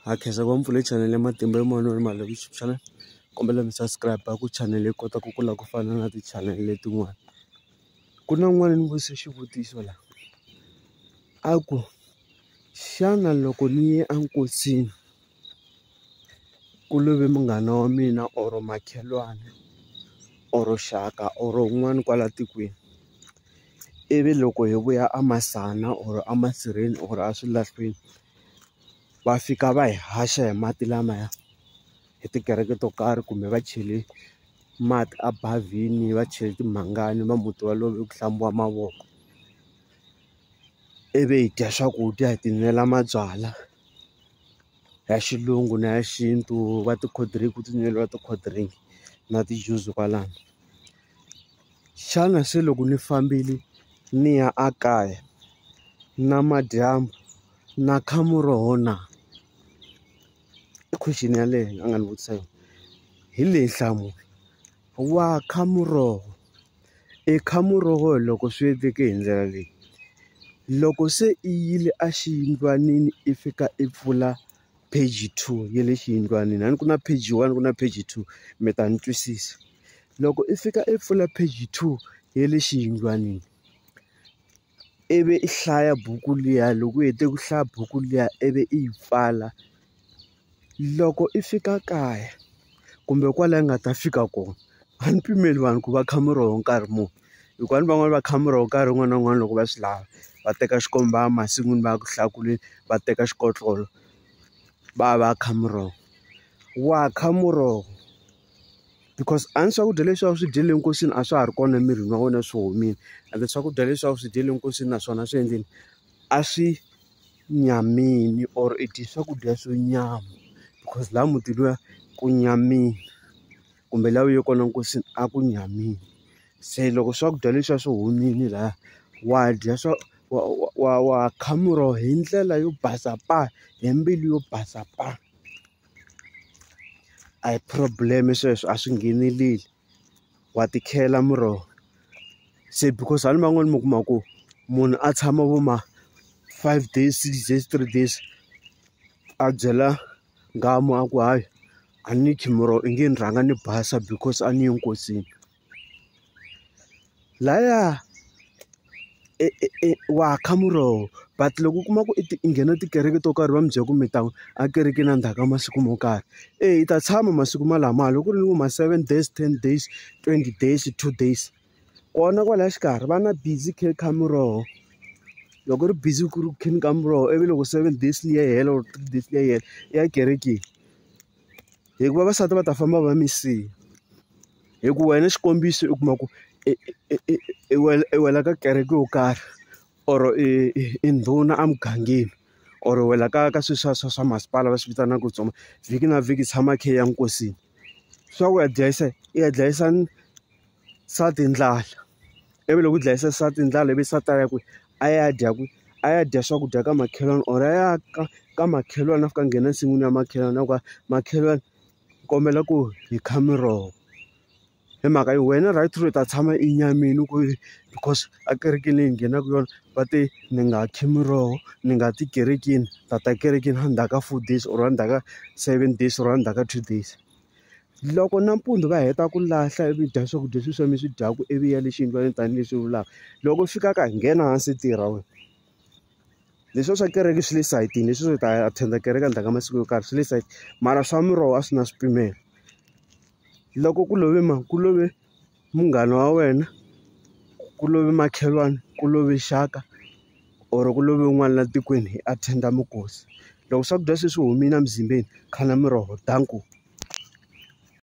Khensa kwa mpfule channel ya Matimba ya Moya Mali YouTube channel. Kombela mi subscribe ku channel yi kota ku kula ku fana na ti-channel letin'wana. Ku na n'wana ni vutise xivutiso la. A ku xana loko ni ye enkosini ku love munghana wa mina or makhelwane or xaka or un'wana kwala tikweni, ivi loko hi vuya a Masana or a Masirheni or a Swilahlweni va fika va hi haxa hi mati lamaya hi tikereke to karhi kumbe va chele mati a bavhini va chele timhangani va muti walowo ku hlambiwa mavoko, ivi hi dya swakudya hi tinwela mabyala ya xilungu na ya xintu va ti-cold drink ku tinweriwa ti-cold drink na ti-juice kwalano. Xana se loko ni fambile ni ya a kaya namadyambu na kha muroho na? I question yaleyo a nga ni vutisa yona. Hi leyi nhlamulo, wa kha muroho, i kha muroho loko swi endleke hi ndlela leyi. Loko se i yile a xiyindlwanini i fika i pfula page 2 ya le xiyindlwanini, a ni ku na page 1 ku na page 2 mi ta ni twisisa. Loko i fika i pfula page 2 ya le xiyindlwanini ivi i hlaya buku liya, loko u hete ku hlaya buku liya ivi i yi pfala. Loko i fika kaya kumbe kwala i nga ta fika kona, a ni pimeli vanhu ku va kha muroho nkarhi muni, hikuva ni van'wani va kha muroho nkarhi wun'wana na wun'wana loko va swi lava. Va teka xikomba va ya masin'wini va ya ku hlakuleni, va teka xikotlolo va ya va ya kha muroho. Wa kha muroho because a ni swakudya leswi a swi dyele enkosini a swa ha ri kona emirini wa wena swi humile, ende swakudya leswi a swi dyele enkosini naswona swi endleni a swi nyamini or i dye swakudya swo nyama because laha mutini luya ku nyamini kumbe laha u ye kona nkosini a ku nyamini. Se loko swakudya leswi a swi humile lahaya wa dya wa kha muroho hi ndlela yo basa pa, hi mbilu yo basa pa. A hi problem sweswo, a swi ngheneleli, wa ti khela muroho. Se because a ni van'wani mi kuma ku munhu a tshama vo ma 5 days 6 days 3 days a byela nghamu a ku hayi a ni khi muroho i nge ni rhanga ni basa because a ni ye nkosini. Lahaya wa kha muroho but loko u kuma ku i nghena tikereke to karhi va mi byela ku mi ta a kerekeni endzhaku ka masiku mo karhi, i ta tshama masiku malamaya. Loko ku ri ni ku ma 7 days 10 days 20 days 2 days kona kwalaya xikarhi va na busy kha muroho. Loko ri busy ku ri kheni ka muroho ivi loko 7 days liya yi hela or 3 days liya yi hela i ya kerekeni, hikuva vavasati va ta famba va mi siya. Hikuva wena xikombiso u kuma ku i wela ka kereke yo karhi or i ndhuna emugangeni or wela ka swilo swa masipala va swi vitanaka ku tsoma vhiki na vhiki tshama khe ya nkosini. Swa ku i ya dlayisa nsati ndlala, ivi loko u dlayisa nsati ndlala ivi nsati a ya kwihi a ya dya kwihi, a ya dya swakudya ka makhelwani or a ya ka makhelwani a fika a nghena ensin'wini ya makhelwani a ku makhelwani kombela ku hi kha miroho. Hi mhaka yo wena right through i ta tshama i nyamini ku because a kerekeni leyi nghenaka yona va te ni nga khi miroho ni nga ti kerekeni, ta kerekeni endzhaku ka 4 days or endzhaku ka 7 days or endzhaku ka 2 days. Loko nampundzu va heta ku lahla ivi dya swakudya swi swa mi swi dyaka ivi ya le xiyindlwanini tanihileswi vulaka, loko fika ka nghena hansi tirha wena. Leswiya swa kereke swi le sayitini, leswi swo ta attend kereke endzhaku ka masiku yo karhi swi le sayitini, mara swa miroho a swi na swipimelo. Loko ku love ku love munghana wa wena, ku love makhelwani, ku love xaka or ku love un'wana la tikweni hi attend minkosi, loko swakudya se swi humile emzimbeni khana miroho danku.